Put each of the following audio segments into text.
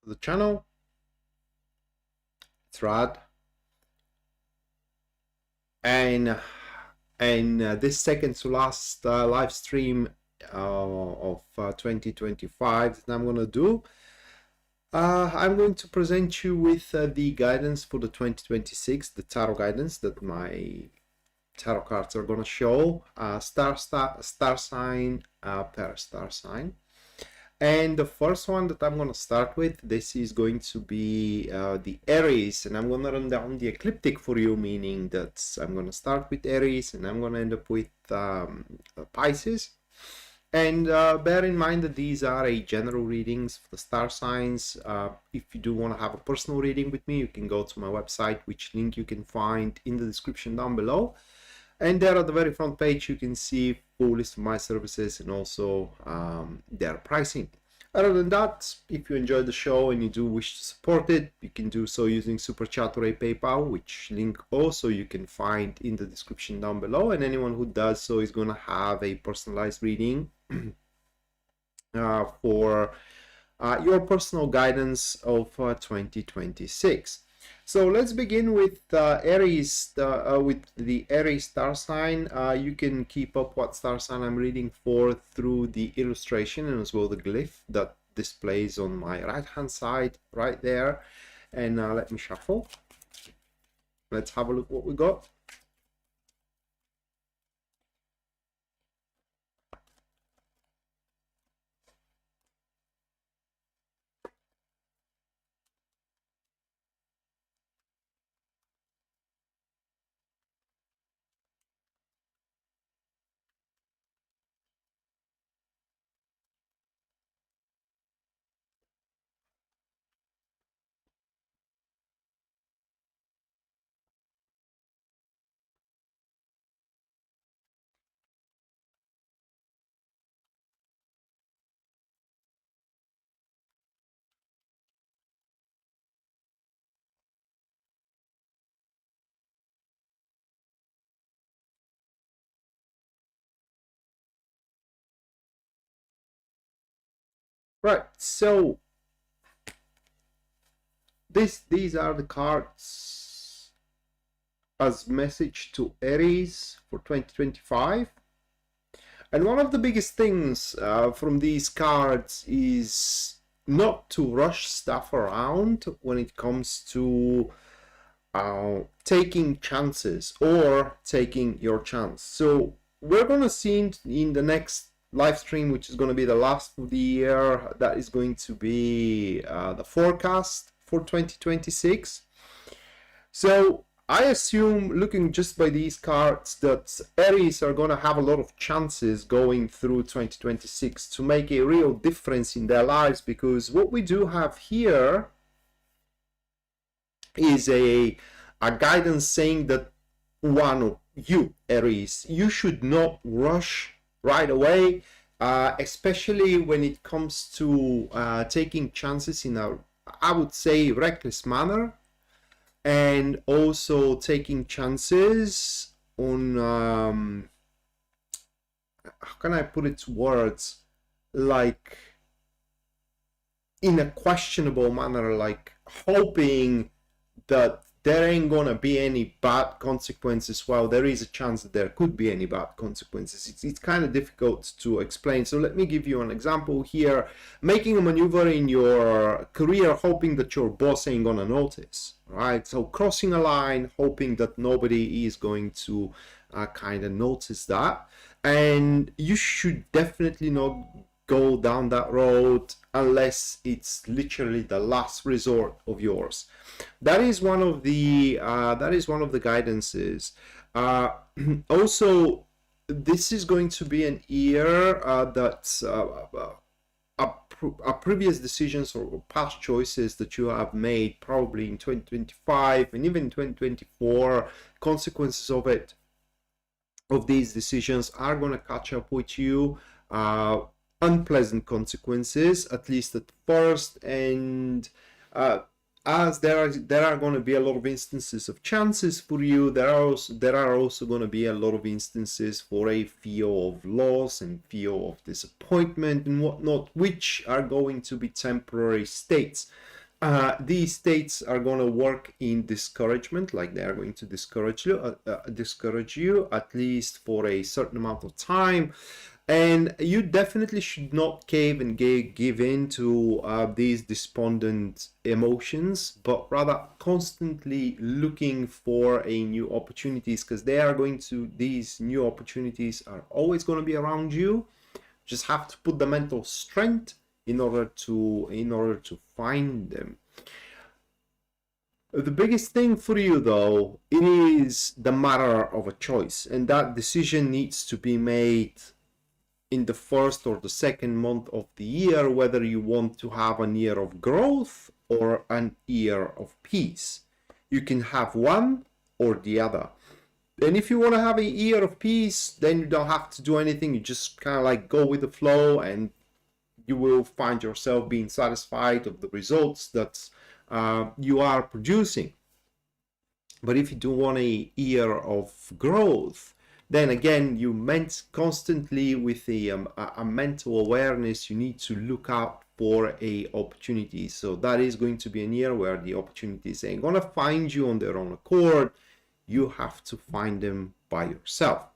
the channel. It's Rad, and this second to last live stream of 2025 that I'm gonna do. I'm going to present you with the guidance for the 2026, the tarot guidance that my tarot cards are gonna show, star sign per star sign. And the first one that I'm going to start with, this is going to be the Aries, and I'm going to run down the ecliptic for you, meaning that I'm going to start with Aries and I'm going to end up with Pisces. And bear in mind that these are a general readings for the star signs. If you do want to have a personal reading with me, you can go to my website, which link you can find in the description down below. And there at the very front page, you can see full list of my services and also their pricing. Other than that, if you enjoyed the show and you do wish to support it, you can do so using Super Chat or a PayPal, which link also you can find in the description down below. And anyone who does so is going to have a personalized reading for your personal guidance of 2026. So let's begin with Aries, with the Aries star sign. You can keep up what star sign I'm reading for through the illustration and as well the glyph that displays on my right hand side right there. And let me shuffle. Let's have a look what we got. Right, so these are the cards as message to Aries for 2025. And one of the biggest things from these cards is not to rush stuff around when it comes to taking chances or taking your chance. So we're going to see in the next live stream, which is going to be the last of the year, that is going to be the forecast for 2026. So I assume, looking just by these cards, that Aries are going to have a lot of chances going through 2026 to make a real difference in their lives, because what we do have here is a guidance saying that one of you, Aries, you should not rush right away, especially when it comes to taking chances in a, I would say, reckless manner, and also taking chances on how can I put it to words, like in a questionable manner, like hoping that there ain't gonna be any bad consequences. Well, there is a chance that there could be any bad consequences. It's kind of difficult to explain. So let me give you an example here. Making a maneuver in your career, hoping that your boss ain't gonna notice, right? So crossing a line, hoping that nobody is going to kind of notice that. And you should definitely not go down that road unless it's literally the last resort of yours. That is one of the guidances. Also, this is going to be an year that previous decisions or past choices that you have made probably in 2025 and even 2024, consequences of these decisions are going to catch up with you. Unpleasant consequences, at least at first, and as there are going to be a lot of instances of chances for you, there are also going to be a lot of instances for a fear of loss and fear of disappointment and whatnot, which are going to be temporary states. these states are going to work in discouragement, like they are going to discourage you at least for a certain amount of time. And you definitely should not cave and give in to these despondent emotions, but rather constantly looking for a new opportunities, because these new opportunities are always going to be around you. Just have to put the mental strength in order to find them. The biggest thing for you, though, it is the matter of a choice, and that decision needs to be made in the first or the second month of the year, whether you want to have a year of growth or an year of peace. You can have one or the other. And if you want to have a year of peace, then you don't have to do anything. You just kind of like go with the flow, and you will find yourself being satisfied of the results that you are producing. But if you do want a year of growth, then again, you meant constantly with a mental awareness, you need to look out for a opportunity. So that is going to be a year where the opportunities ain't gonna find you on their own accord. You have to find them by yourself.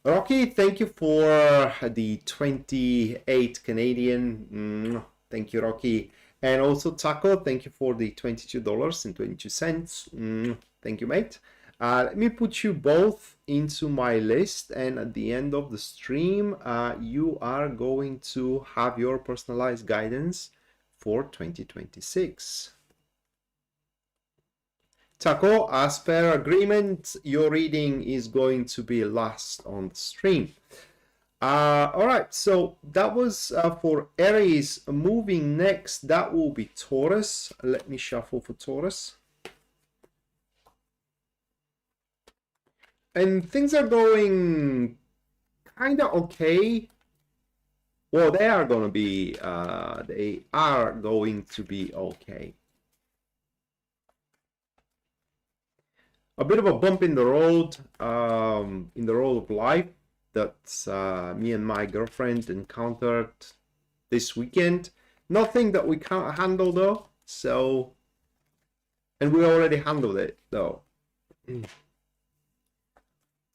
Rocky, thank you for the 28 Canadian. Thank you, Rocky. And also Taco, thank you for the $22.22. Thank you, mate. Let me put you both into my list, and at the end of the stream, you are going to have your personalized guidance for 2026. Taco, as per agreement, your reading is going to be last on the stream. All right, so that was for Aries. Moving next, that will be Taurus. Let me shuffle for Taurus. And things are going kind of okay. Well, they are going to be okay. A bit of a bump in the road of life that me and my girlfriend encountered this weekend. Nothing that we can't handle though. So, and we already handled it though.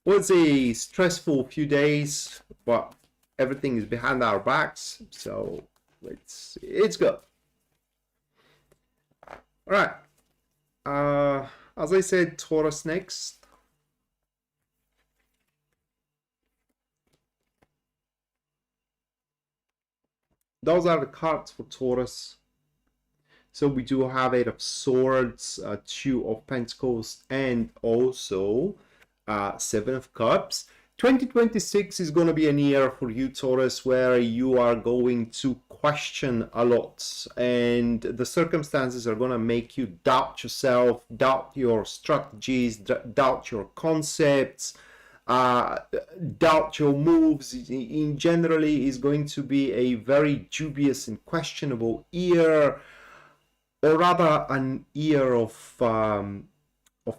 Well, it's a stressful few days, but everything is behind our backs, so it's good. All right. As I said, Taurus next. Those are the cards for Taurus. So we do have Eight of Swords, Two of Pentacles, and also Seven of Cups. 2026 is going to be a year for you, Taurus, where you are going to question a lot, and the circumstances are going to make you doubt yourself, doubt your strategies, doubt your concepts, doubt your moves. In generally, is going to be a very dubious and questionable year, or rather an year of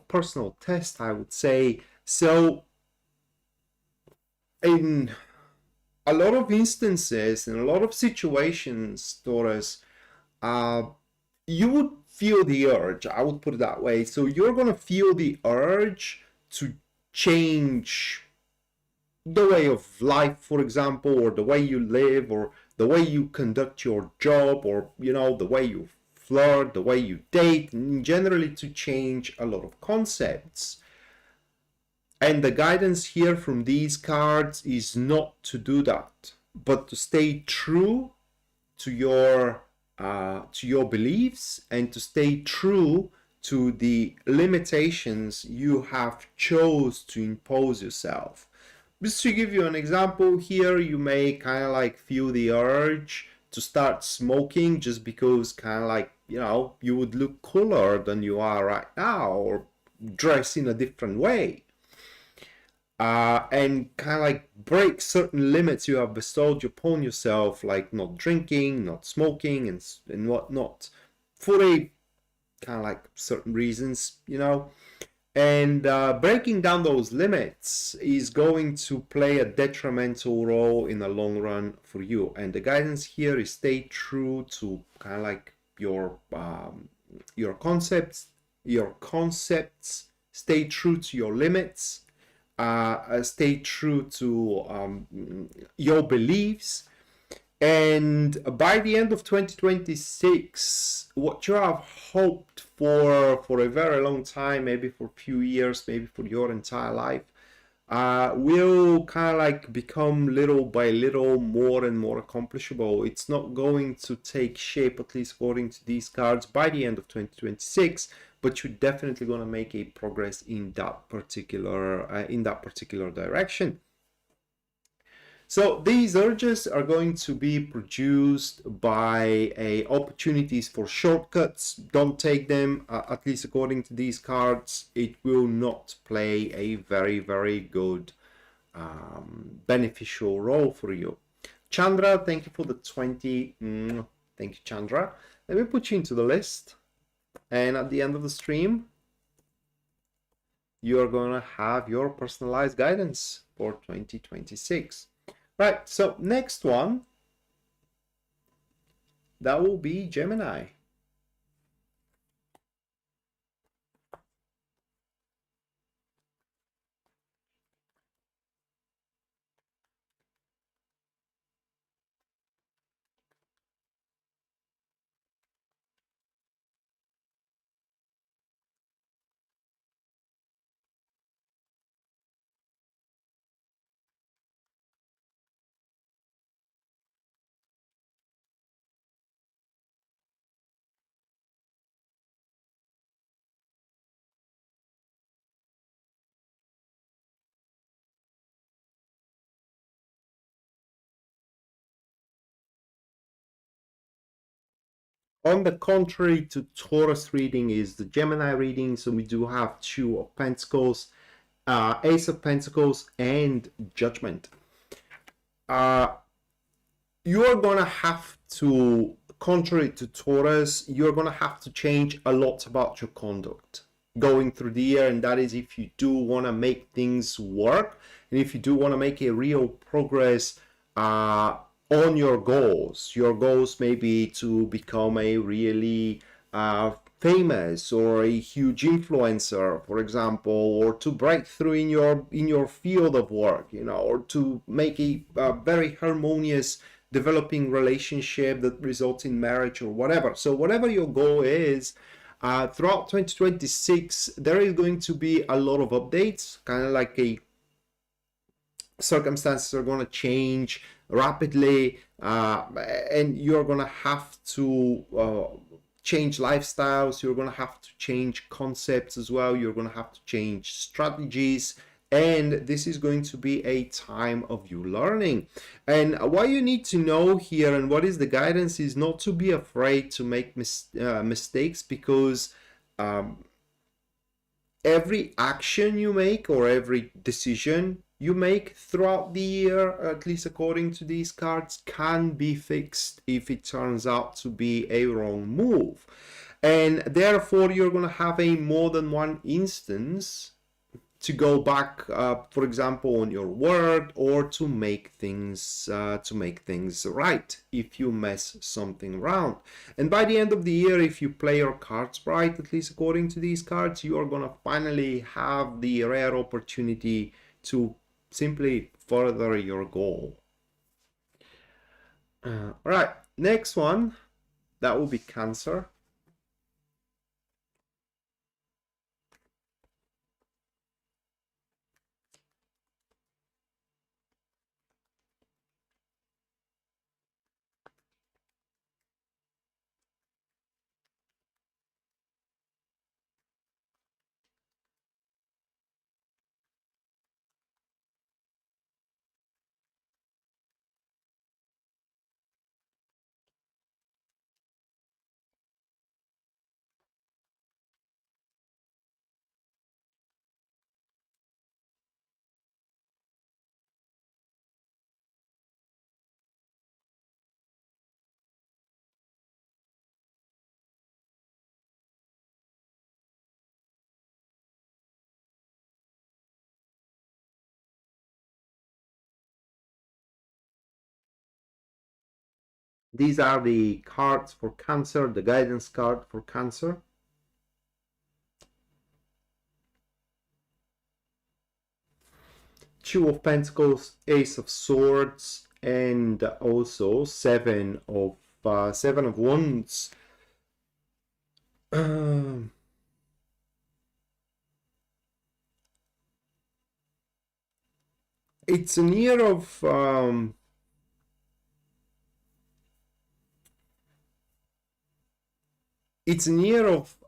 personal test, I would say. So in a lot of instances, in a lot of situations, Taurus, you would feel the urge, I would put it that way. So you're going to feel the urge to change the way of life, for example, or the way you live, or the way you conduct your job, or, you know, the way you flirt, the way you date, and generally to change a lot of concepts. And the guidance here from these cards is not to do that, but to stay true to your beliefs, and to stay true to the limitations you have chose to impose yourself. Just to give you an example here, you may kind of like feel the urge to start smoking just because kind of like, you know, you would look cooler than you are right now, or dress in a different way. And kind of like break certain limits you have bestowed upon yourself, like not drinking, not smoking, and whatnot, for a kind of like certain reasons, you know. And breaking down those limits is going to play a detrimental role in the long run for you. And the guidance here is stay true to kind of like your concepts, stay true to your limits, stay true to your beliefs. And by the end of 2026, what you have hoped for a very long time, maybe for a few years, maybe for your entire life, will kind of like become little by little more and more accomplishable. It's not going to take shape, at least according to these cards, by the end of 2026, but you're definitely going to make a progress in that particular direction. So these urges are going to be produced by opportunities for shortcuts. Don't take them, at least according to these cards. It will not play a very, very good beneficial role for you. Chandra, thank you for the 20. Thank you, Chandra. Let me put you into the list. And at the end of the stream, you're going to have your personalized guidance for 2026. Right, so next one, that will be Gemini. On the contrary to Taurus reading is the Gemini reading, so we do have Two of Pentacles, Ace of Pentacles, and Judgment. You're gonna have to, contrary to Taurus, you're gonna have to change a lot about your conduct going through the year, and that is if you do want to make things work, and if you do want to make a real progress on your goals may be to become a really famous or a huge influencer, for example, or to break through in your field of work, you know, or to make a very harmonious developing relationship that results in marriage or whatever. So whatever your goal is, throughout 2026 there is going to be a lot of updates, kind of like a circumstances are going to change rapidly, and you're going to have to change lifestyles, you're going to have to change concepts as well, you're going to have to change strategies, and this is going to be a time of you learning. And what you need to know here and what is the guidance is not to be afraid to make mistakes, because every action you make or every decision you make throughout the year, at least according to these cards, can be fixed if it turns out to be a wrong move. And therefore you're going to have a more than one instance to go back, for example, on your word, or to make things right if you mess something around. And by the end of the year, if you play your cards right, at least according to these cards, you are going to finally have the rare opportunity to simply further your goal. All right, next one, that will be Cancer. These are the cards for Cancer, the guidance card for Cancer. Two of Pentacles, Ace of Swords, and also Seven of Wands. It's an year of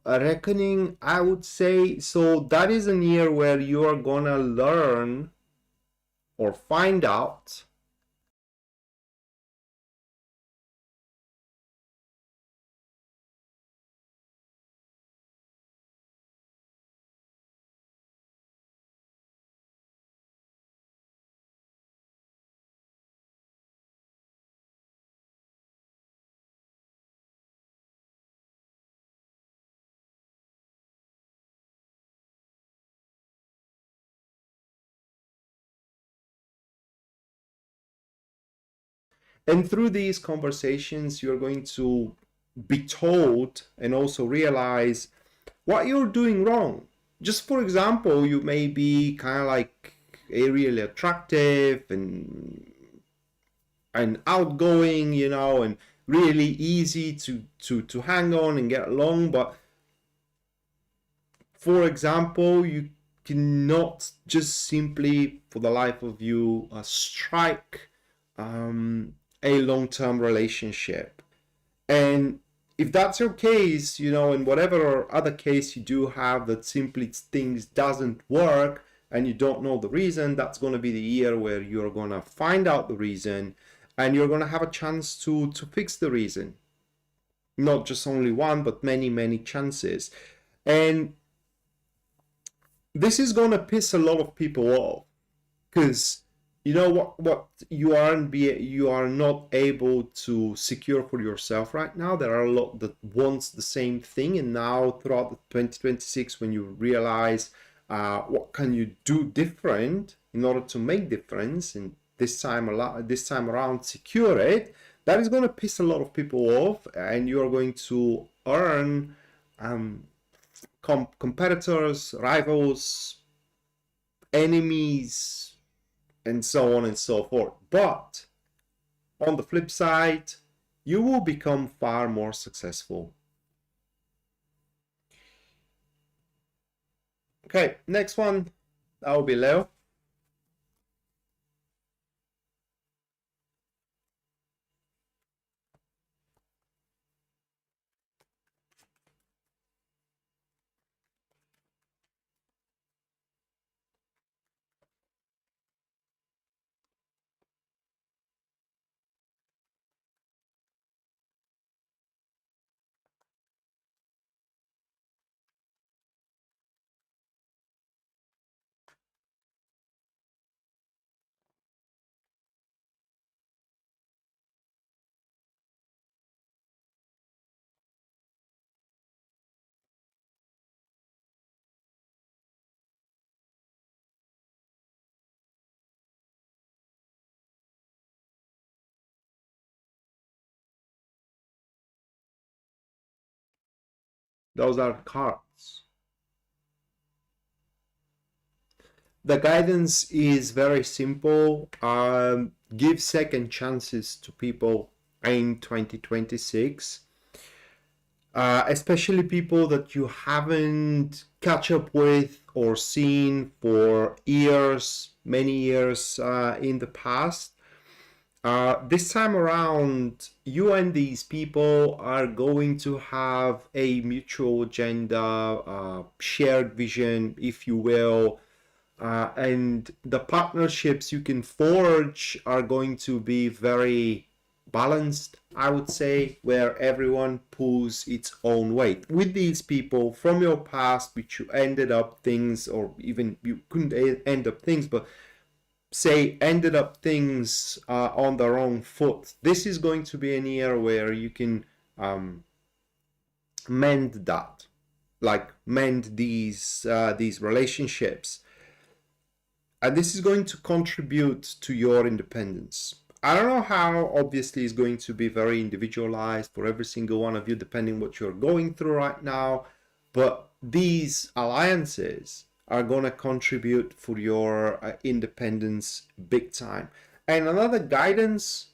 reckoning, I would say. So that is a year where you are gonna learn or find out and through these conversations you're going to be told and also realize what you're doing wrong. Just for example, you may be kind of like really attractive and outgoing, you know, and really easy to hang on and get along, but for example, you cannot just simply for the life of you strike a long-term relationship. And if that's your case, you know, in whatever other case you do have that simply things doesn't work and you don't know the reason, that's going to be the year where you're going to find out the reason and you're going to have a chance to fix the reason. Not just only one, but many chances. And this is going to piss a lot of people off because you know what you are not able to secure for yourself right now. There are a lot that wants the same thing, and now throughout the 2026, when you realize what can you do different in order to make difference, and this time around secure it, that is going to piss a lot of people off, and you are going to earn competitors, rivals, enemies, and so on and so forth. But on the flip side, you will become far more successful. Okay, next one, that will be Leo. Those are cards. The guidance is very simple. Give second chances to people in 2026. Especially people that you haven't catch up with or seen for years, many years in the past. This time around, you and these people are going to have a mutual agenda, shared vision, if you will, and the partnerships you can forge are going to be very balanced, I would say, where everyone pulls its own weight. With these people from your past, which you ended up things, or even you couldn't end up things, but say ended up things on the wrong foot, this is going to be an year where you can mend that, like mend these relationships, and this is going to contribute to your independence. I don't know how, obviously it's going to be very individualized for every single one of you depending what you're going through right now, but these alliances are going to contribute for your independence big time. And another guidance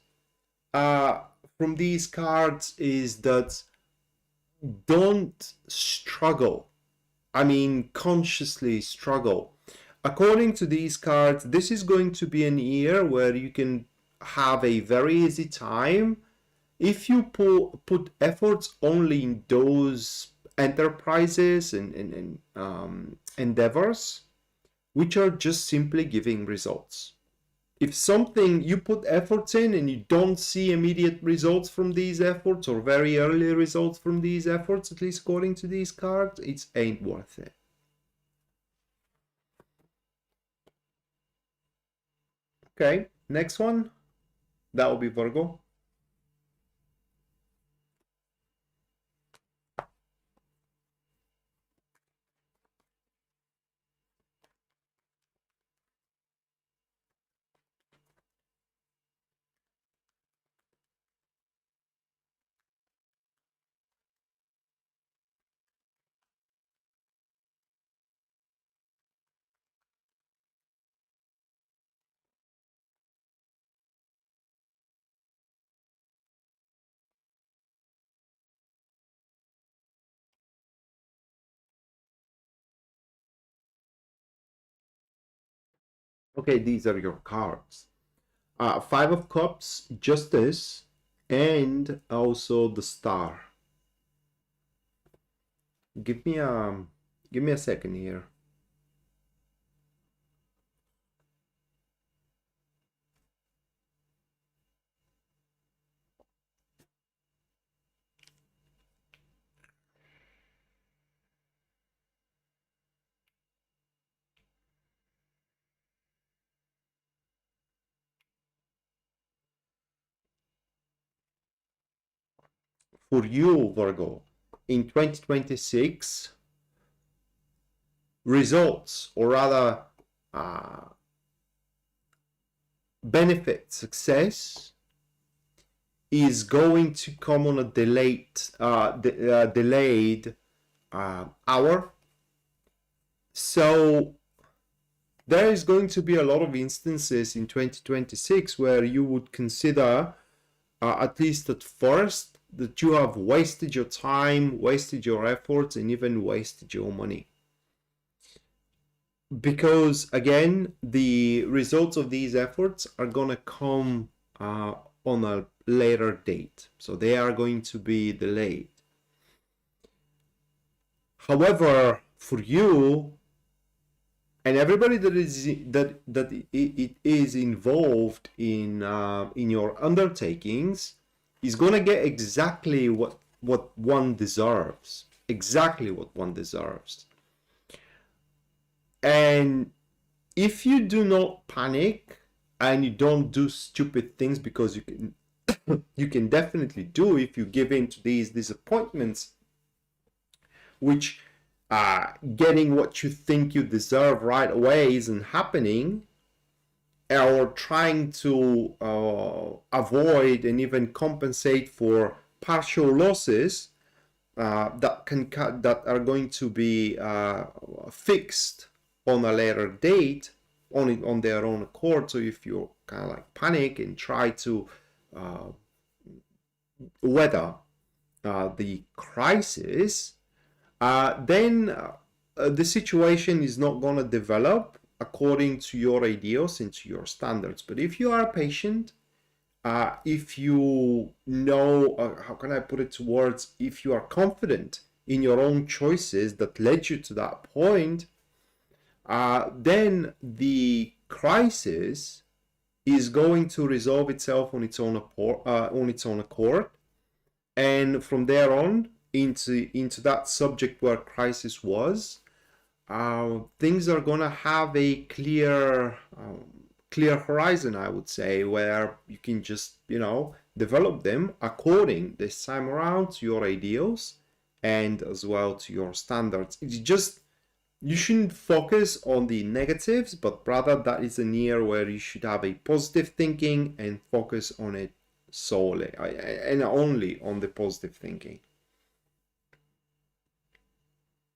uh, from these cards is that don't struggle. I mean, consciously struggle. According to these cards, this is going to be an year where you can have a very easy time if you put efforts only in those enterprises and endeavors which are just simply giving results. If something you put efforts in and you don't see immediate results from these efforts or very early results from these efforts, at least according to these cards, it ain't worth it. Okay, next one, that will be Virgo. Okay, these are your cards. Five of Cups, Justice, and also the Star. Give me a second here. For you, Virgo, in 2026, results, or rather uh, benefit, success is going to come on a delayed hour. So there is going to be a lot of instances in 2026 where you would consider, at least at first, that you have wasted your time, wasted your efforts, and even wasted your money. Because again, the results of these efforts are going to come on a later date. So they are going to be delayed. However, for you and everybody that it is involved in your undertakings is going to get exactly what one deserves. Exactly what one deserves. And if you do not panic and you don't do stupid things, because you can you can definitely do if you give in to these disappointments, which getting what you think you deserve right away isn't happening, or trying to avoid and even compensate for partial losses that are going to be fixed on a later date on their own accord. So if you kind of like panic and try to weather the crisis, then the situation is not going to develop according to your ideals and to your standards. But if you are patient, if you know, how can I put it to words, if you are confident in your own choices that led you to that point, then the crisis is going to resolve itself on its own accord, and from there on into that subject where crisis was, things are gonna have a clear horizon, I would say, where you can just develop them according this time around to your ideals and as well to your standards. It's just you shouldn't focus on the negatives, but rather that is a year where you should have a positive thinking and focus on it solely and only on the positive thinking.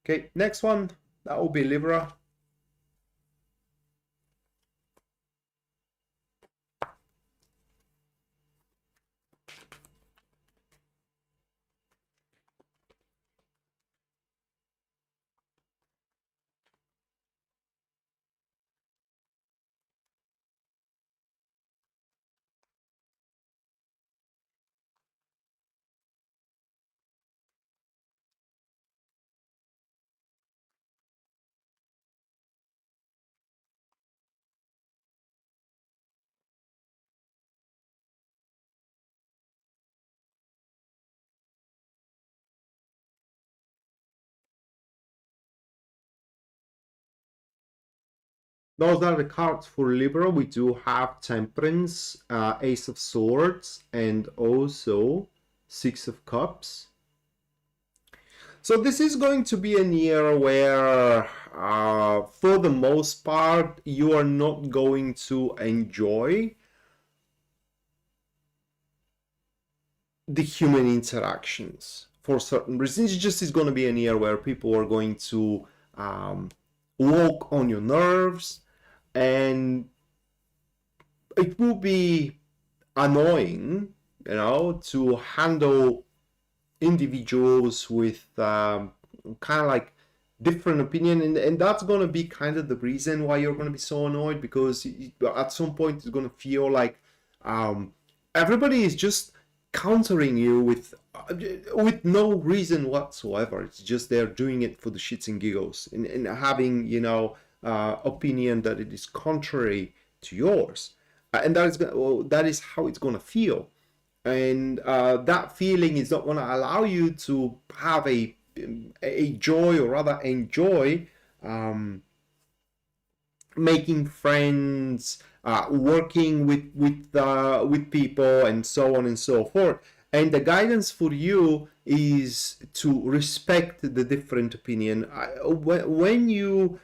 Okay, next one, that will be Libra. Those are the cards for Libra. We do have Temperance, Ace of Swords, and also Six of Cups. So this is going to be a year where, for the most part, you are not going to enjoy the human interactions for certain reasons. It just is going to be a year where people are going to walk on your nerves, and it will be annoying, you know, to handle individuals with kind of like different opinion, and that's going to be kind of the reason why you're going to be so annoyed, because at some point it's going to feel like everybody is just countering you with no reason whatsoever. It's just they're doing it for the shits and giggles, and having, you know, opinion that it is contrary to yours, and that is how it's going to feel. And that feeling is not going to allow you to have a joy, or rather enjoy making friends, working with people, and so on and so forth. And the guidance for you is to respect the different opinion. When you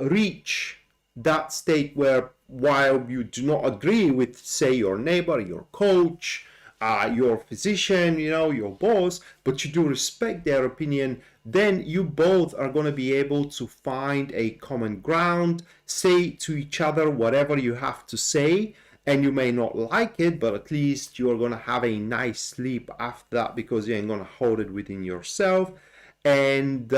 reach that state where, while you do not agree with, say, your neighbor, your coach, your physician, you know, your boss, but you do respect their opinion, then you both are going to be able to find a common ground, say to each other whatever you have to say, and you may not like it, but at least you're going to have a nice sleep after that, because you ain't going to hold it within yourself. And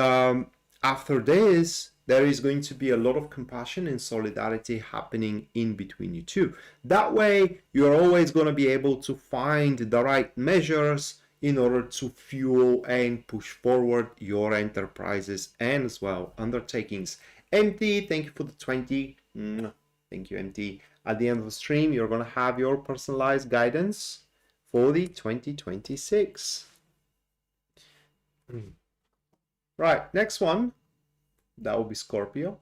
after this, there is going to be a lot of compassion and solidarity happening in between you two. That way, you're always going to be able to find the right measures in order to fuel and push forward your enterprises and as well undertakings. MT, thank you for the 20. Thank you, MT. At the end of the stream, you're going to have your personalized guidance for the 2026. Right, next one. That will be Scorpio.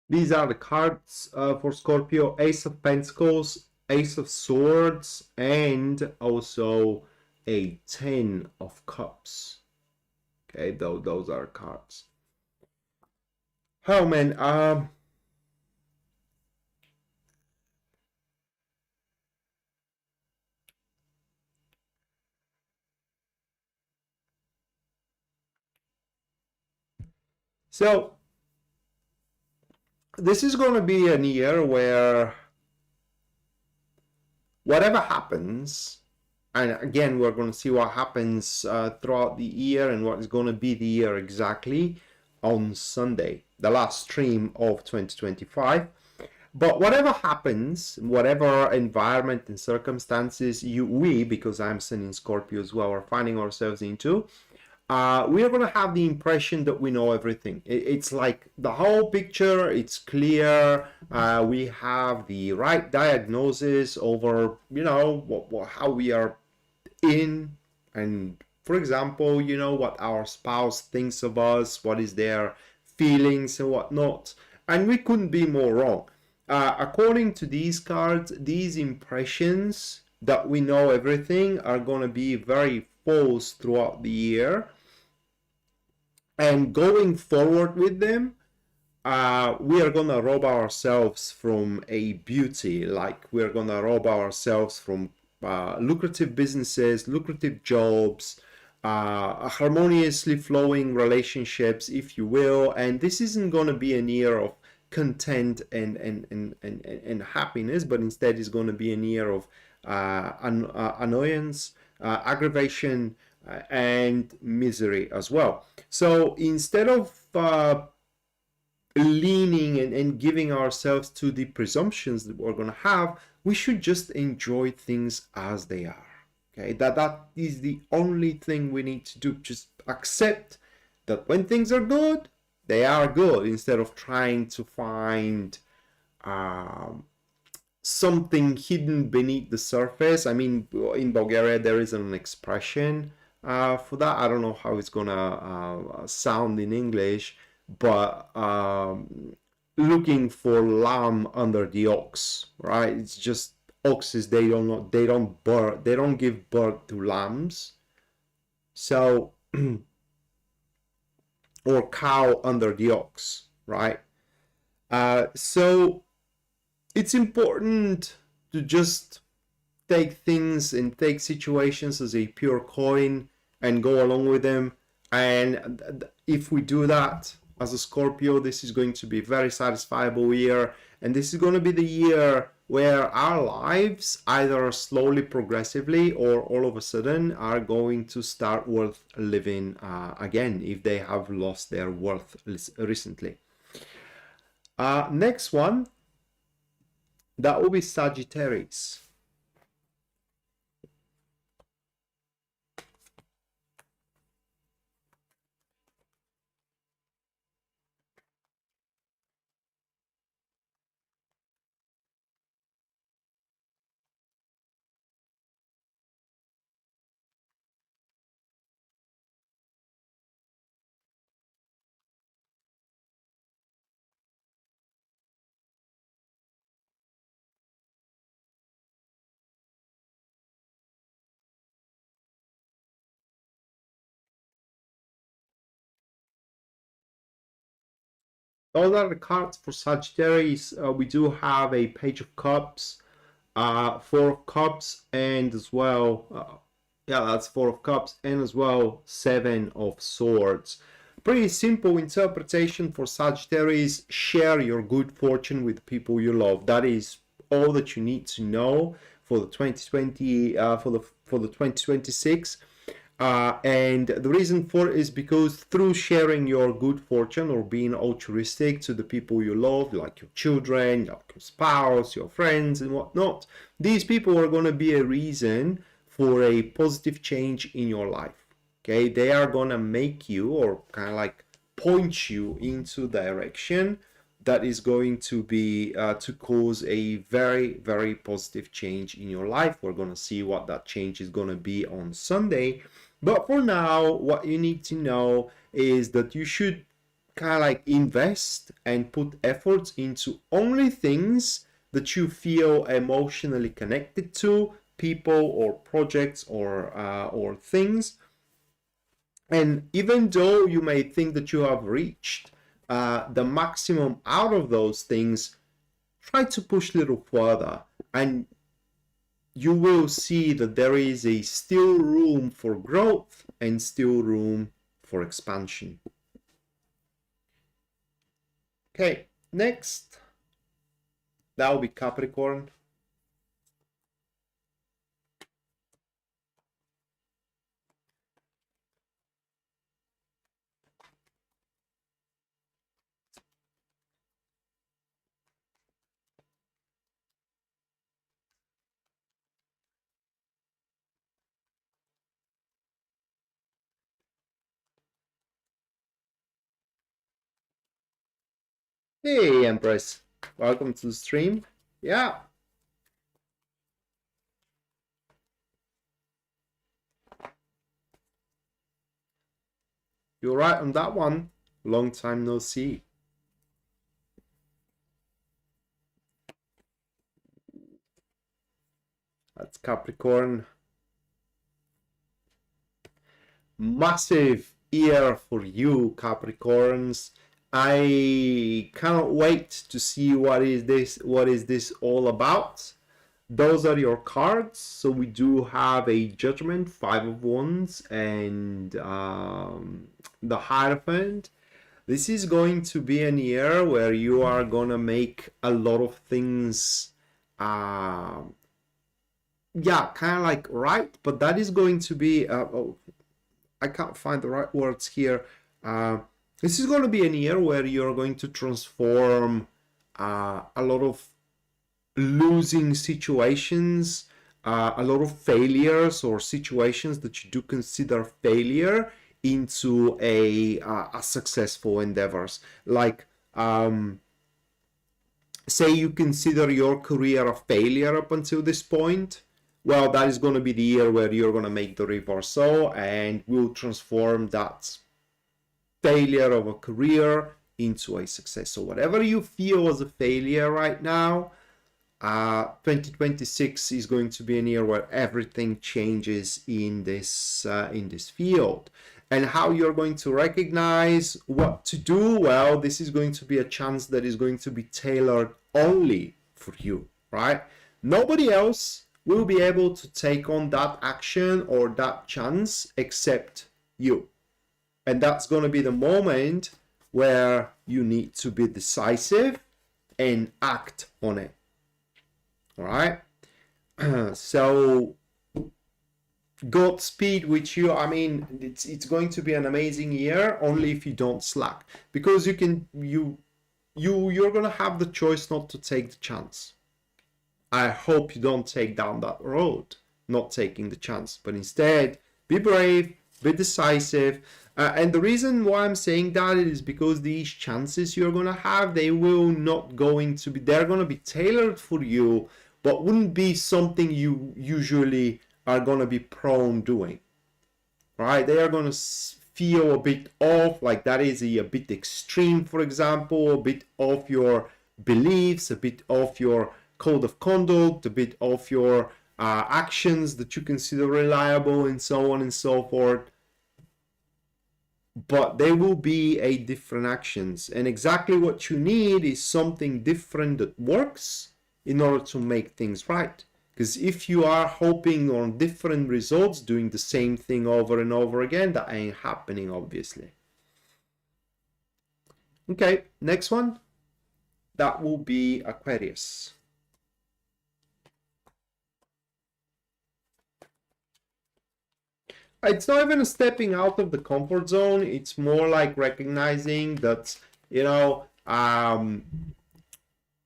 These are the cards for Scorpio: Ace of Pentacles, Ace of Swords, and also a 10 of Cups. Okay, those are cards. Oh man, so this is going to be a year where whatever happens, And again, we're going to see what happens throughout the year and what is going to be the year exactly on Sunday, the last stream of 2025. But whatever happens, whatever environment and circumstances we, because I'm Sun in Scorpio as well, are finding ourselves into, we are going to have the impression that we know everything. It's like the whole picture, it's clear. We have the right diagnosis over, you know, how we are in, and for example, you know, what our spouse thinks of us, what is their feelings and whatnot. And we couldn't be more wrong. According to these cards, these impressions that we know everything are going to be very false throughout the year. And going forward with them, we are gonna rob ourselves from a beauty, like we're gonna rob ourselves from lucrative businesses, lucrative jobs, harmoniously flowing relationships, if you will. And this isn't gonna be an year of content and happiness, but instead is going to be an year of annoyance, aggravation, and misery as well. So instead of leaning and giving ourselves to the presumptions that we're going to have, we should just enjoy things as they are. Okay, that is the only thing we need to do. Just accept that when things are good, they are good, instead of trying to find something hidden beneath the surface. I mean, in Bulgaria there is an expression for that. I don't know how it's gonna sound in English, but looking for lamb under the ox, right? It's just oxes, they don't give birth to lambs. So or cow under the ox, right? So it's important to just take things and take situations as a pure coin and go along with them. And if we do that as a Scorpio, this is going to be a very satisfiable year. And this is going to be the year where our lives, either slowly, progressively, or all of a sudden, are going to start worth living again, if they have lost their worth recently. Next one, that will be Sagittarius. Those are the cards for Sagittarius. We do have a Page of Cups, Four of Cups, and as well, yeah, that's Four of Cups, and as well Seven of Swords. Pretty simple interpretation for Sagittarius. Share your good fortune with people you love. That is all that you need to know for the 2020, for the 2026. And the reason for it is because through sharing your good fortune or being altruistic to the people you love, like your children, your spouse, your friends, and whatnot, these people are going to be a reason for a positive change in your life. Okay, they are going to make you, or kind of like point you into direction that is going to be to cause a very, very positive change in your life. We're going to see what that change is going to be on Sunday. But for now, what you need to know is that you should kind of like invest and put efforts into only things that you feel emotionally connected to, people or projects or things. And even though you may think that you have reached the maximum out of those things, try to push a little further, and you will see that there is a still room for growth and still room for expansion. Okay, next, that will be Capricorn. Hey, Empress. Welcome to the stream. Yeah. You're right on that one. Long time no see. That's Capricorn. Massive year for you, Capricorns. I cannot wait to see what is this all about. Those are your cards. So we do have a Judgment, 5 of Wands, and the Hierophant. This is going to be an year where you are gonna make a lot of things yeah, kind of like right, but that is going to be oh, I can't find the right words here. This is going to be a year where you're going to transform a lot of losing situations, a lot of failures or situations that you do consider failure into a successful endeavors. Like say you consider your career a failure up until this point. Well, that is going to be the year where you're going to make the reversal and will transform that failure of a career into a success. So whatever you feel as a failure right now, 2026 is going to be a year where everything changes in this field. And how you're going to recognize what to do, well, this is going to be a chance that is going to be tailored only for you, right? Nobody else will be able to take on that action or that chance except you. And that's going to be the moment where you need to be decisive and act on it. All right. So Godspeed with you. I mean, it's going to be an amazing year only if you don't slack, because you're going to have the choice not to take the chance. I hope you don't take down that road, not taking the chance, but instead be brave, be decisive. And the reason why I'm saying that is because these chances you're going to have, they're going to be tailored for you, but wouldn't be something you usually are going to be prone doing, right? They are going to feel a bit off, like that is a bit extreme, for example, a bit off your beliefs, a bit off your code of conduct, a bit of your actions that you consider reliable, and so on and so forth. But they will be a different actions, and exactly what you need is something different that works in order to make things right. Because if you are hoping on different results, doing the same thing over and over again, that ain't happening, obviously. Okay, next one. That will be Aquarius. It's not even stepping out of the comfort zone. It's more like recognizing that, you know,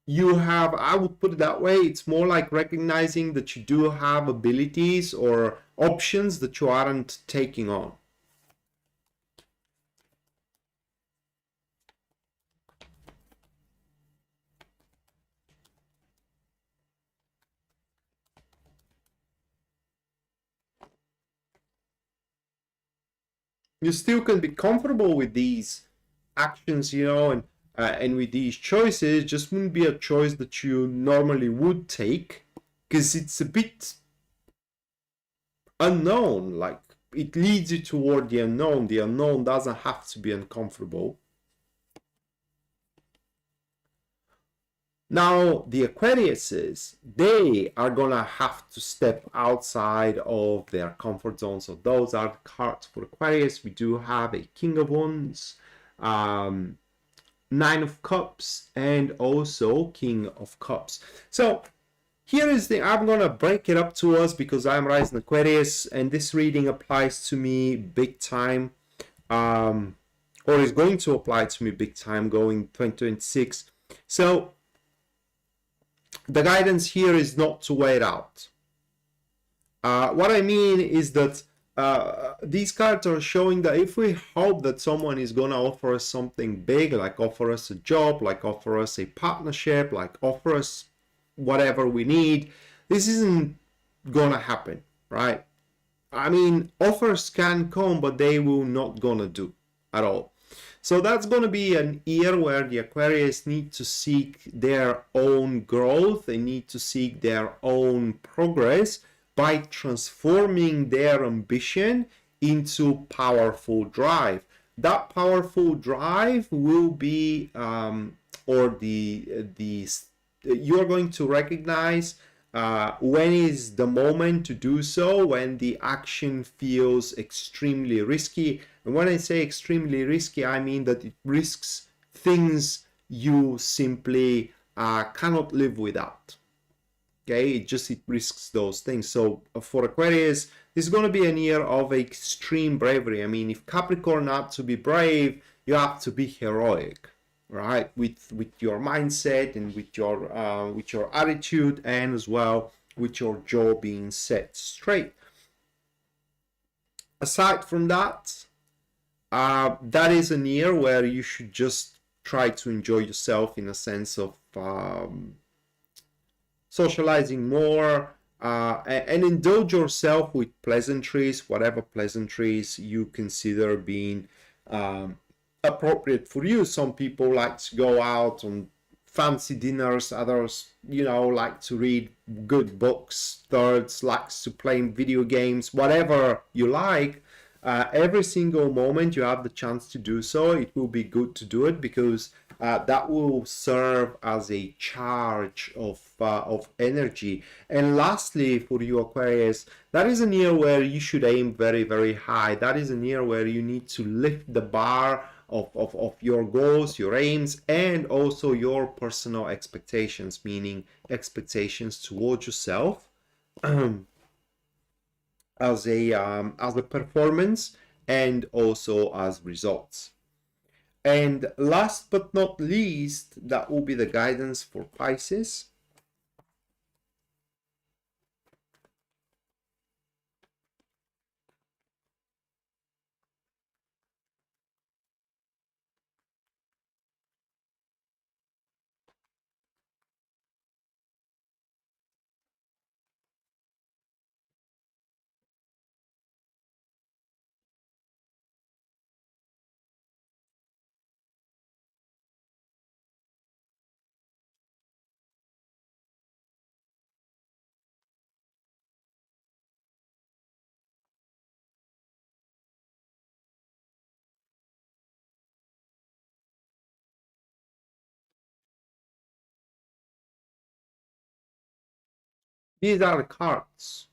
you have, I would put it that way, it's more like recognizing that you do have abilities or options that you aren't taking on. You still can be comfortable with these actions, you know, and with these choices, just wouldn't be a choice that you normally would take, because it's a bit unknown. Like, it leads you toward the unknown. The unknown doesn't have to be uncomfortable. Now, the Aquariuses, they are gonna have to step outside of their comfort zone. So those are the cards for Aquarius. We do have a King of Wands, 9 of Cups, and also King of Cups. So here is I'm gonna break it up to us because I'm rising Aquarius, and this reading applies to me big time, or is going to apply to me big time going 2026. So the guidance here is not to wait out. What I mean is that these cards are showing that if we hope that someone is going to offer us something big, like offer us a job, like offer us a partnership, like offer us whatever we need, this isn't going to happen, right? I mean, offers can come, but they will not going to do at all. So that's going to be an year where the Aquarius need to seek their own growth. They need to seek their own progress by transforming their ambition into powerful drive. That powerful drive will be, you're going to recognize when is the moment to do so, when the action feels extremely risky. And when I say extremely risky, I mean that it risks things you simply cannot live without. Okay, it risks those things. So for Aquarius, this is going to be a year of extreme bravery. I mean, if Capricorn had to be brave, you have to be heroic, right? With your mindset and with your attitude, and as well with your jaw being set straight. Aside from that, that is a year where you should just try to enjoy yourself in a sense of socializing more, and indulge yourself with pleasantries, whatever pleasantries you consider being appropriate for you. Some people like to go out on fancy dinners, others, like to read good books, thirds likes to play video games, whatever you like. Every single moment you have the chance to do so, it will be good to do it, because that will serve as a charge of energy. And lastly, for you Aquarius, that is a year where you should aim very, very high. That is a year where you need to lift the bar of your goals, your aims, and also your personal expectations, meaning expectations towards yourself as a performance and also as results. And last but not least, that will be the guidance for Pisces. These are the cards.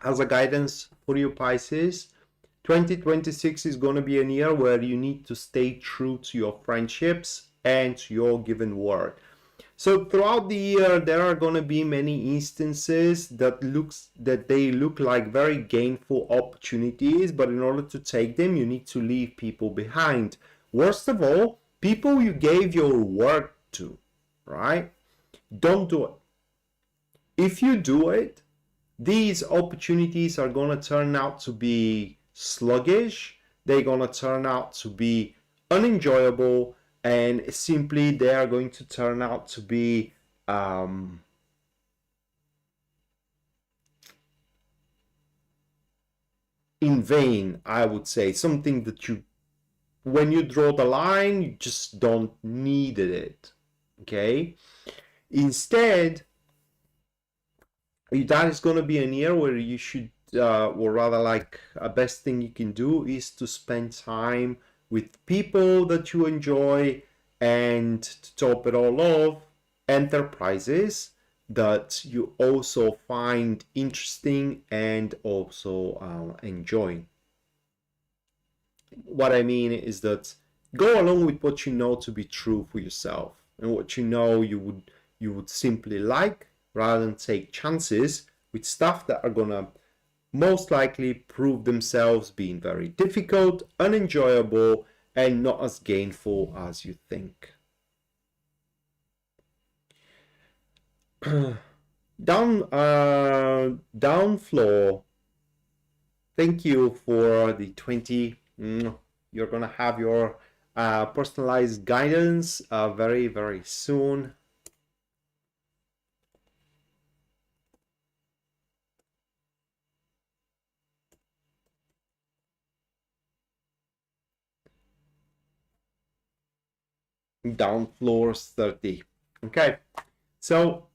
As a guidance for you Pisces, 2026 is going to be a year where you need to stay true to your friendships and to your given word. So throughout the year, there are going to be many instances that they look like very gainful opportunities, but in order to take them, you need to leave people behind. Worst of all, people you gave your word to, right? Don't do it. If you do it, these opportunities are going to turn out to be sluggish. They're going to turn out to be unenjoyable, and simply they are going to turn out to be in vain, I would say. Something that when you draw the line, you just don't need it. Okay? Instead, that is going to be an year where you should, or rather, like, a best thing you can do is to spend time with people that you enjoy, and to top it all off, enterprises that you also find interesting and also enjoying. What I mean is that go along with what you know to be true for yourself, and what you know you would simply like, rather than take chances with stuff that are gonna most likely prove themselves being very difficult, unenjoyable, and not as gainful as you think. Down floor. Thank you for the 20. You're gonna have your personalized guidance very, very soon. Down floors 30. Okay, so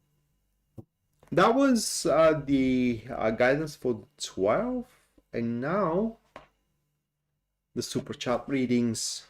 that was the guidance for 12, and now the super chat readings.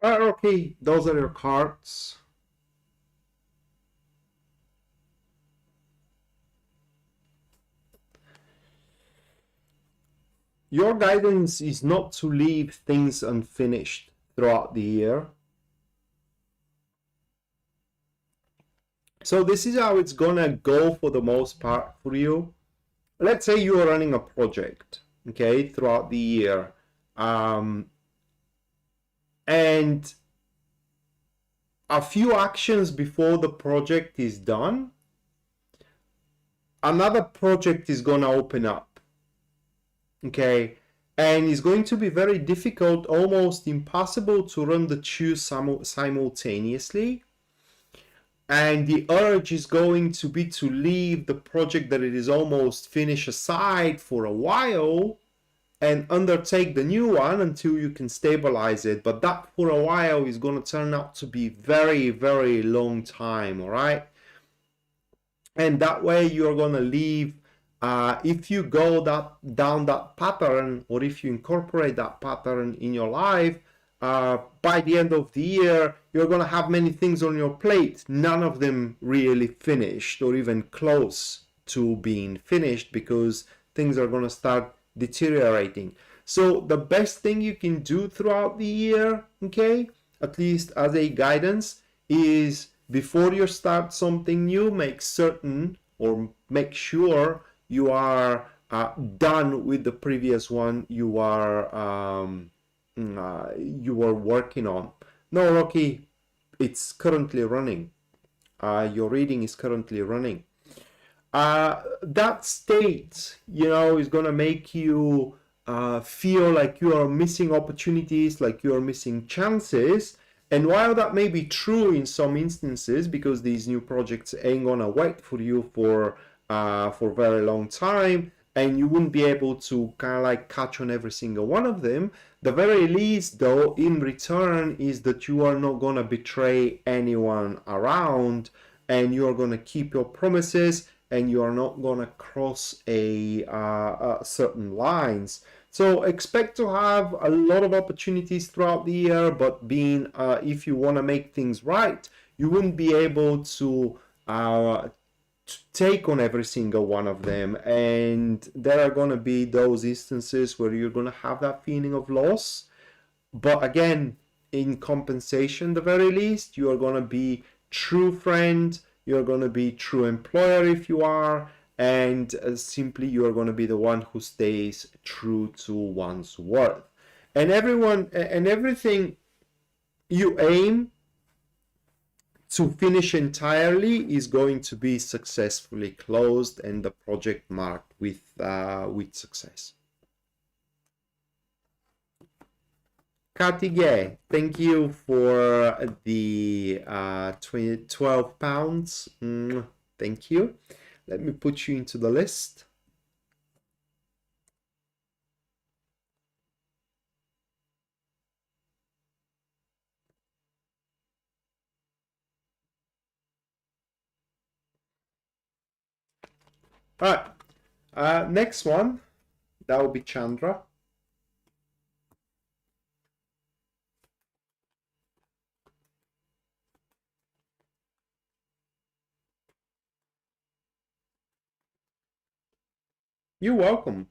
Okay, those are your cards. Your guidance is not to leave things unfinished throughout the year. So this is how it's gonna go for the most part for you. Let's say you are running a project, okay, throughout the year, and a few actions before the project is done, another project is gonna open up, okay, and it's going to be very difficult, almost impossible to run the two simultaneously. And the urge is going to be to leave the project that it is almost finished aside for a while and undertake the new one until you can stabilize it. But that for a while is going to turn out to be very, very long time, all right? And that way you're going to leave, if you go down that pattern, or if you incorporate that pattern in your life, by the end of the year, you're going to have many things on your plate, none of them really finished or even close to being finished, because things are going to start deteriorating. So the best thing you can do throughout the year, okay, at least as a guidance, is before you start something new, make certain or make sure you are done with the previous one you are working on. No, Rocky, it's currently running. Your reading is currently running. That state, is going to make you feel like you are missing opportunities, like you are missing chances. And while that may be true in some instances, because these new projects ain't going to wait for you for a very long time, and you wouldn't be able to kind of like catch on every single one of them, the very least, though, in return is that you are not going to betray anyone around, and you are going to keep your promises, and you are not going to cross certain lines. So expect to have a lot of opportunities throughout the year, but if you want to make things right, you wouldn't be able to take on every single one of them, and there are going to be those instances where you're going to have that feeling of loss, but again, in compensation, the very least, you are going to be true friend, you're going to be true employer if you are, and simply you are going to be the one who stays true to one's word. And everyone and everything you aim to finish entirely is going to be successfully closed and the project marked with success. Katige, thank you for the 12 pounds. Thank you. Let me put you into the list. All right, next one, that will be Chandra. You're welcome.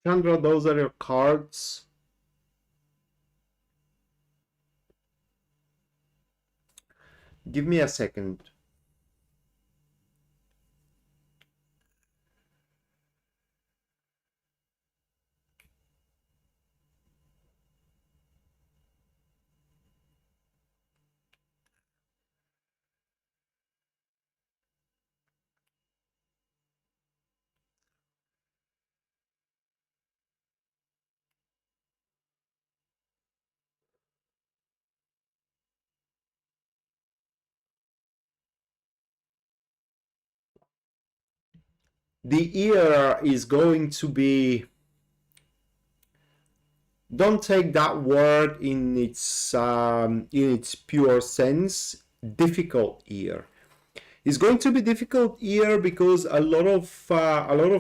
Chandra, those are your cards. Give me a second. The year is going to be, don't take that word in its pure sense, difficult year. It's going to be difficult year because a lot of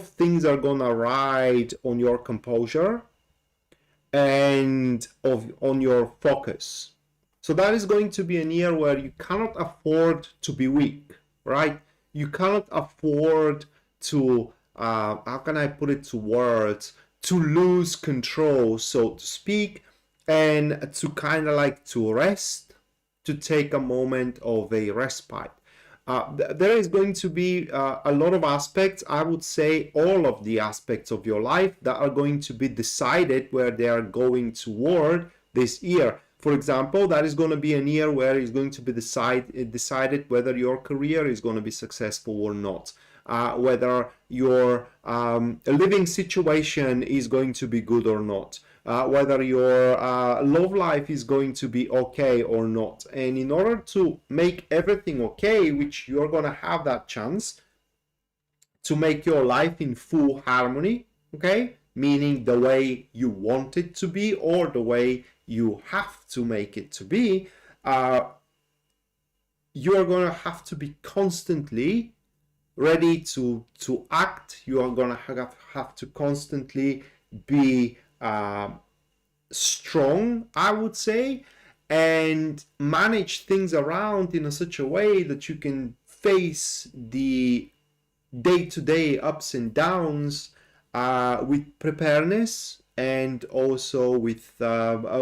things are gonna ride on your composure and on your focus. So that is going to be a year where you cannot afford to be weak, right? You cannot afford to how can I put it to words, to lose control, so to speak, and to kind of like to rest, to take a moment of a respite. There is going to be a lot of aspects, I would say all of the aspects of your life that are going to be decided where they are going toward this year. For example, that is going to be a year where it's going to be decided whether your career is going to be successful or not. Whether your living situation is going to be good or not, whether your love life is going to be okay or not. And in order to make everything okay, which you're going to have that chance to make your life in full harmony, okay, meaning the way you want it to be or the way you have to make it to be, you're going to have to be constantly ready to act. You are gonna have to constantly be strong, I would say, and manage things around in such a way that you can face the day-to-day ups and downs with preparedness, and also with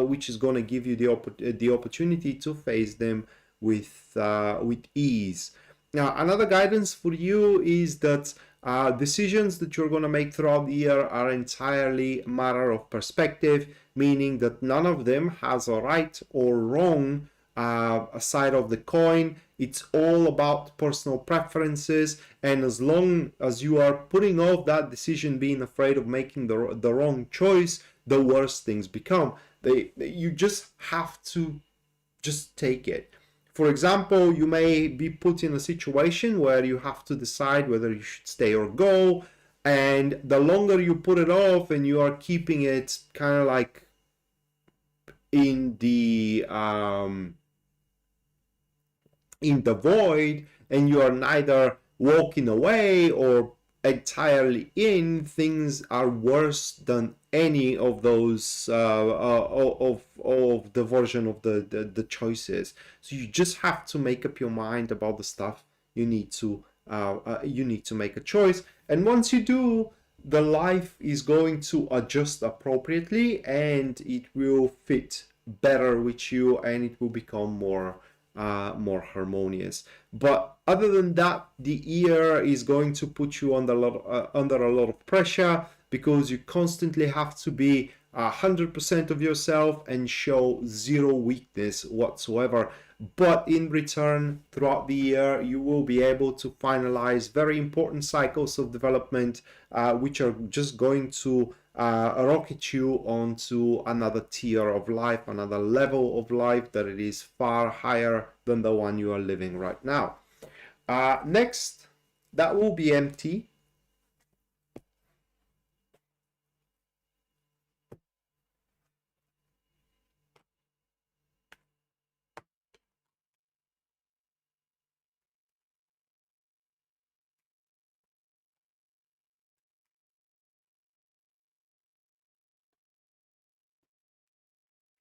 which is going to give you the opportunity to face them with ease. Now, another guidance for you is that decisions that you're going to make throughout the year are entirely a matter of perspective, meaning that none of them has a right or wrong side of the coin. It's all about personal preferences, and as long as you are putting off that decision, being afraid of making the wrong choice, the worse things become. You just have to just take it. For example, you may be put in a situation where you have to decide whether you should stay or go, and the longer you put it off and you are keeping it kind of like in the void, and you are neither walking away or entirely in, things are worse than any of those of the version of the choices. So you just have to make up your mind about the stuff you need to make a choice, and once you do, the life is going to adjust appropriately and it will fit better with you and it will become more harmonious. But other than that, the year is going to put you under a lot of pressure, because you constantly have to be 100% of yourself and show zero weakness whatsoever. But in return, throughout the year, you will be able to finalize very important cycles of development, which are just going to rocket you onto another tier of life, another level of life that it is far higher than the one you are living right now. Next, that will be empty.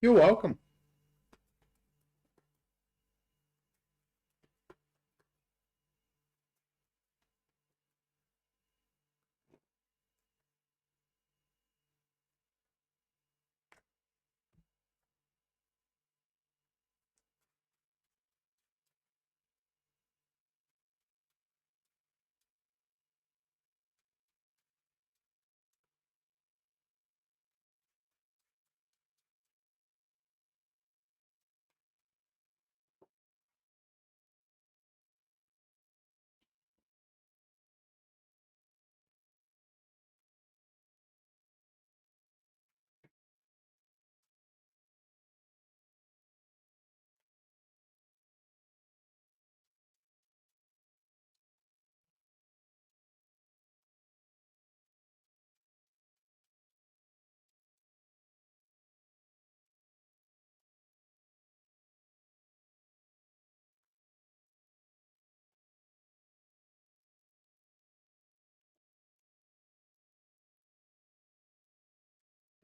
You're welcome.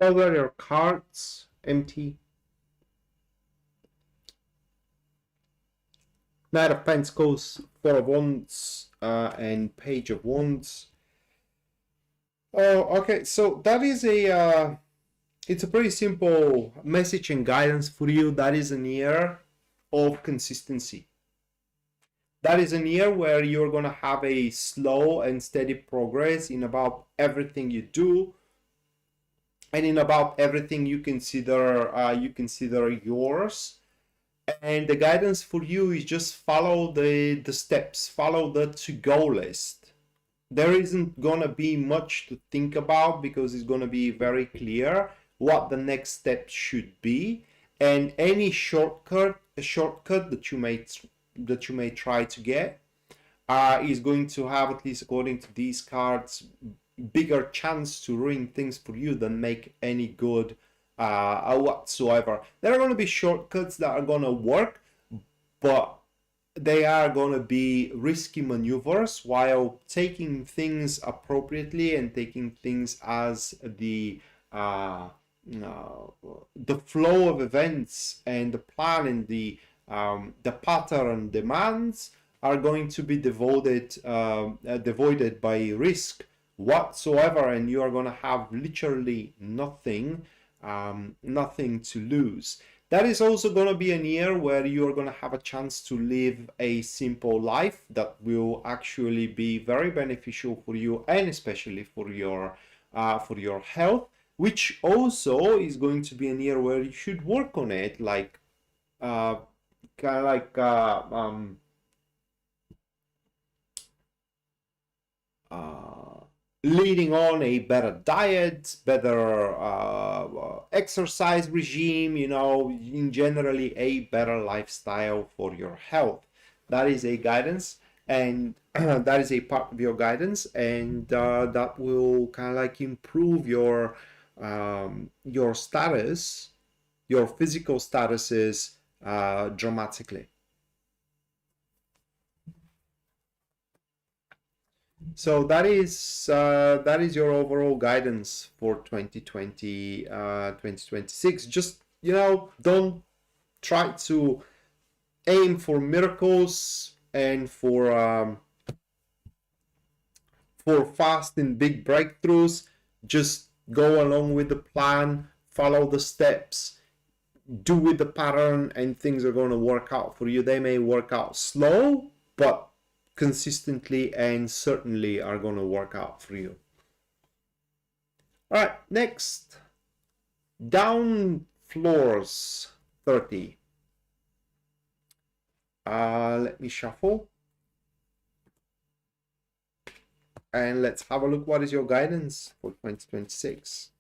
All are your cards empty. Knight of Pentacles, Four of Wands, and Page of Wands. Oh, okay. So that is it's a pretty simple message and guidance for you. That is an year of consistency. That is a year where you're gonna have a slow and steady progress in about everything you do, and in about everything you consider yours. And the guidance for you is just follow the steps, follow the to-go list. There isn't gonna be much to think about, because it's gonna be very clear what the next step should be, and any shortcut that you may try to get is going to have, at least according to these cards, bigger chance to ruin things for you than make any good whatsoever. There are going to be shortcuts that are going to work, but they are going to be risky maneuvers, while taking things appropriately and taking things as the flow of events and the plan and the pattern demands are going to be devoided by risk whatsoever, and you are going to have literally nothing to lose. That is also going to be a year where you're going to have a chance to live a simple life that will actually be very beneficial for you, and especially for your health, which also is going to be a year where you should work on it, like kind of like leading on a better diet, better exercise regime, you know, in generally a better lifestyle for your health. That is a guidance, and that is a part of your guidance, and that will kind of like improve your status, your physical statuses dramatically. So that is your overall guidance for 2026. Just, you know, don't try to aim for miracles and for fast and big breakthroughs. Just go along with the plan, follow the steps, do with the pattern, and things are going to work out for you. They may work out slow, but consistently and certainly are going to work out for you. All right, next, down floors 30. Let me shuffle and let's have a look. What is your guidance for 2026?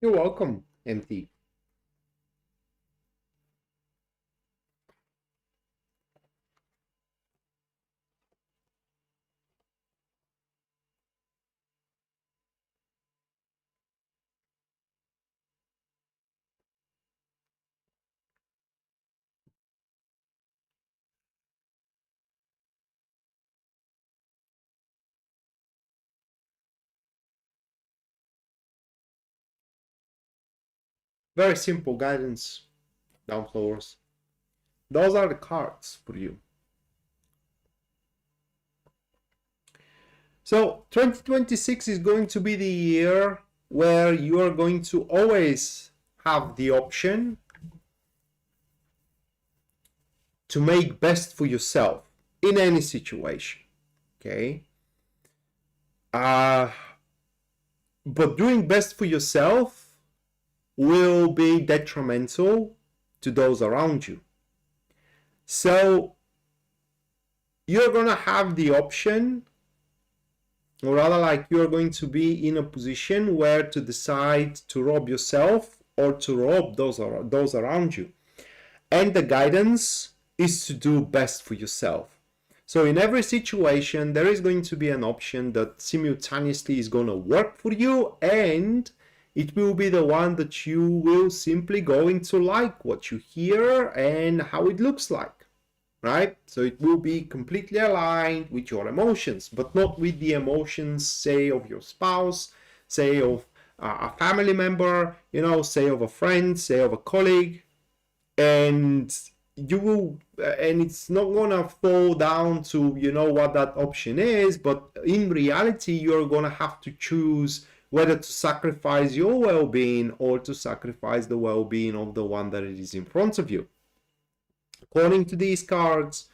You're welcome, MT. Very simple guidance, down floors. Those are the cards for you. So 2026 is going to be the year where you are going to always have the option to make best for yourself in any situation. Okay. But doing best for yourself will be detrimental to those around you. So you're going to have the option, or rather, like, you're going to be in a position where to decide to rob yourself or to rob those around you. And the guidance is to do best for yourself. So in every situation, there is going to be an option that simultaneously is going to work for you, and it will be the one that you will simply going to like what you hear and how it looks like, right? So it will be completely aligned with your emotions, but not with the emotions, say, of your spouse, say, of a family member, you know, say, of a friend, say, of a colleague. And you will, and it's not gonna fall down to, you know, what that option is, but in reality, you're gonna have to choose whether to sacrifice your well-being or to sacrifice the well-being of the one that is in front of you. According to these cards,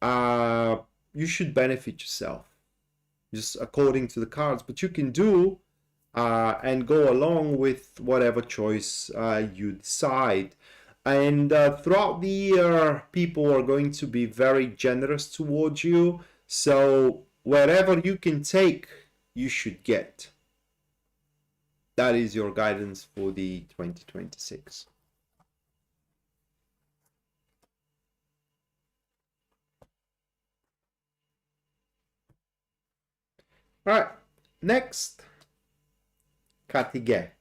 you should benefit yourself, just according to the cards, but you can do and go along with whatever choice you decide. And throughout the year, people are going to be very generous towards you. So wherever you can take you should get. That is your guidance for the 2026. All right, next, Katige.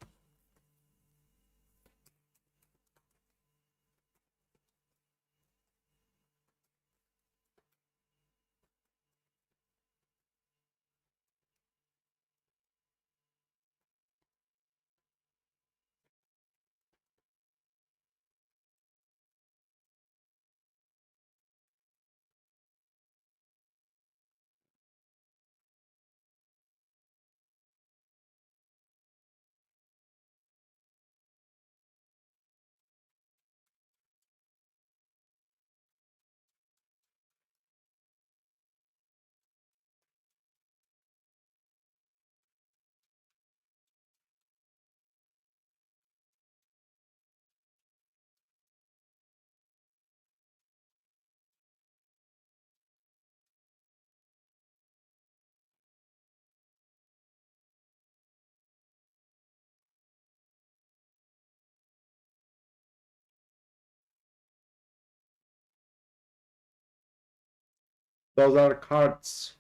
Those are cards.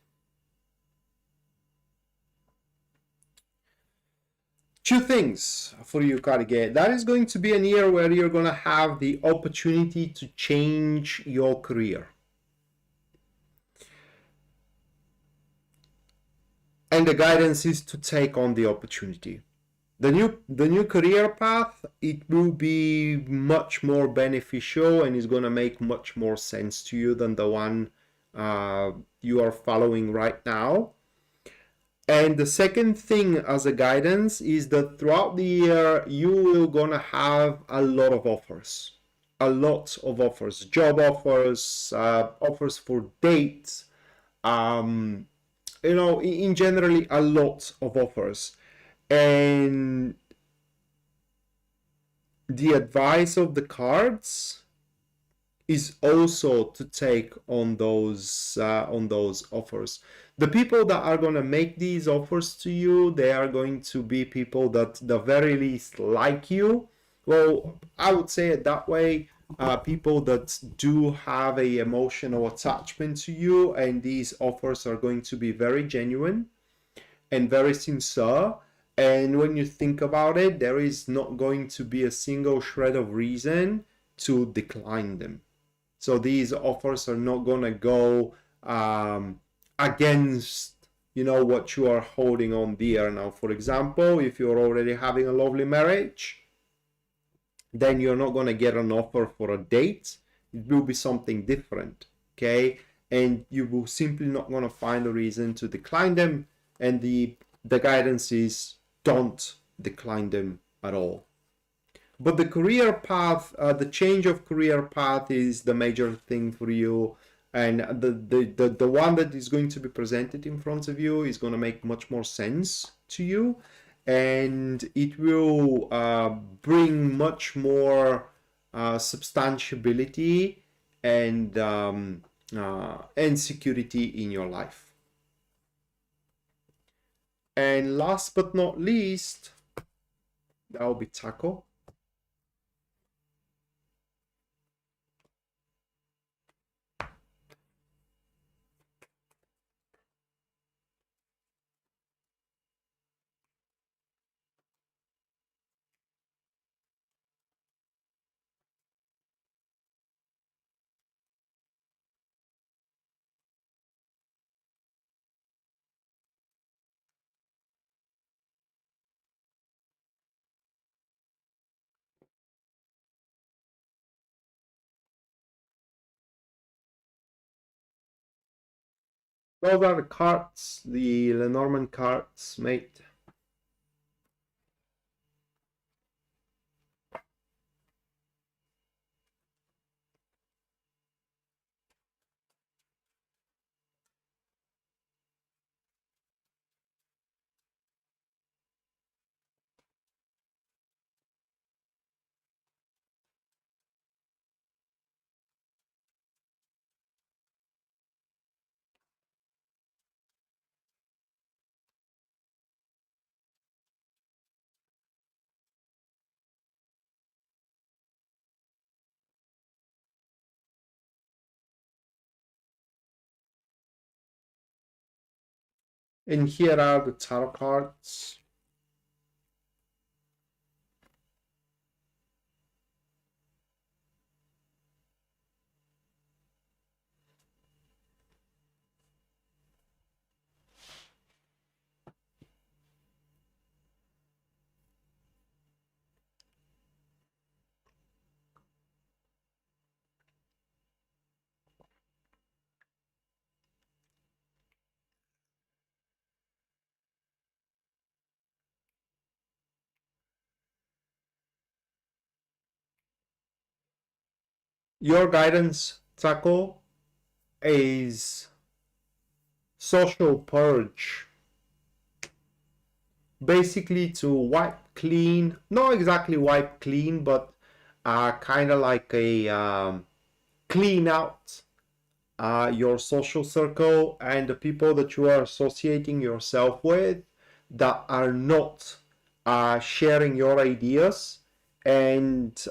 Two things for you, Katige. That is going to be a year where you're going to have the opportunity to change your career. And the guidance is to take on the opportunity. The new career path, it will be much more beneficial and is going to make much more sense to you than the one you are following right now. And the second thing as a guidance is that throughout the year, you will gonna have a lot of offers. A lot of offers. Job offers, offers for dates, you know, in generally a lot of offers. And the advice of the cards is also to take on those offers. The people that are going to make these offers to you, they are going to be people that the very least like you. Well, I would say it that way. People that do have a emotional attachment to you, and these offers are going to be very genuine and very sincere. And when you think about it, there is not going to be a single shred of reason to decline them. So these offers are not going to go against, you know, what you are holding on dear. Now, for example, if you're already having a lovely marriage, then you're not going to get an offer for a date. It will be something different, okay? And you will simply not going to find a reason to decline them. And the guidance is don't decline them at all. But the career path, the change of career path is the major thing for you. And the one that is going to be presented in front of you is going to make much more sense to you. And it will bring much more substantiability and security in your life. And last but not least, that will be Taco. Those are the cards, the Lenormand cards, mate. And here are the tarot cards. Your guidance, Draco, is social purge. Basically to wipe clean, not exactly wipe clean, but kind of like a clean out your social circle and the people that you are associating yourself with that are not sharing your ideas and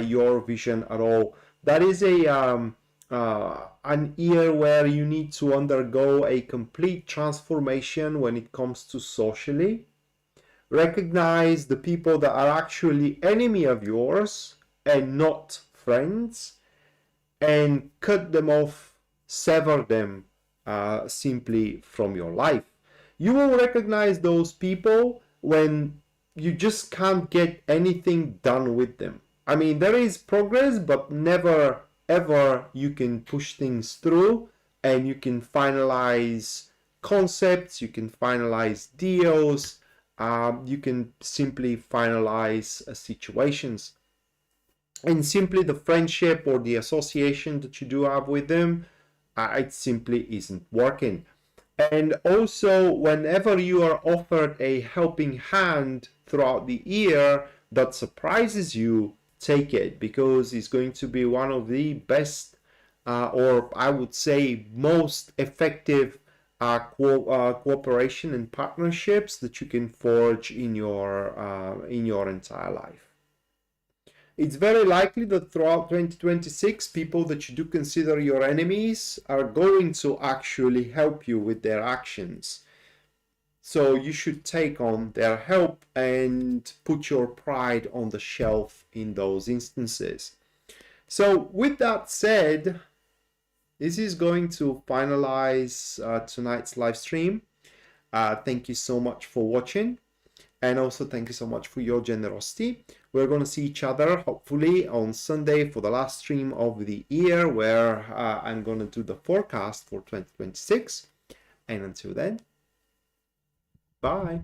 your vision at all. That is a an year where you need to undergo a complete transformation when it comes to socially. Recognize the people that are actually enemy of yours and not friends, and cut them off, sever them simply from your life. You will recognize those people when you just can't get anything done with them. I mean, there is progress, but never ever you can push things through and you can finalize concepts, you can finalize deals, you can simply finalize situations. And simply the friendship or the association that you do have with them, it simply isn't working. And also, whenever you are offered a helping hand throughout the year that surprises you, take it, because it's going to be one of the best, or I would say most effective cooperation and partnerships that you can forge in your entire life. It's very likely that throughout 2026, people that you do consider your enemies are going to actually help you with their actions. So you should take on their help and put your pride on the shelf in those instances. So with that said, this is going to finalize tonight's live stream. Thank you so much for watching. And also thank you so much for your generosity. We're going to see each other hopefully on Sunday for the last stream of the year, where I'm going to do the forecast for 2026. And until then, bye.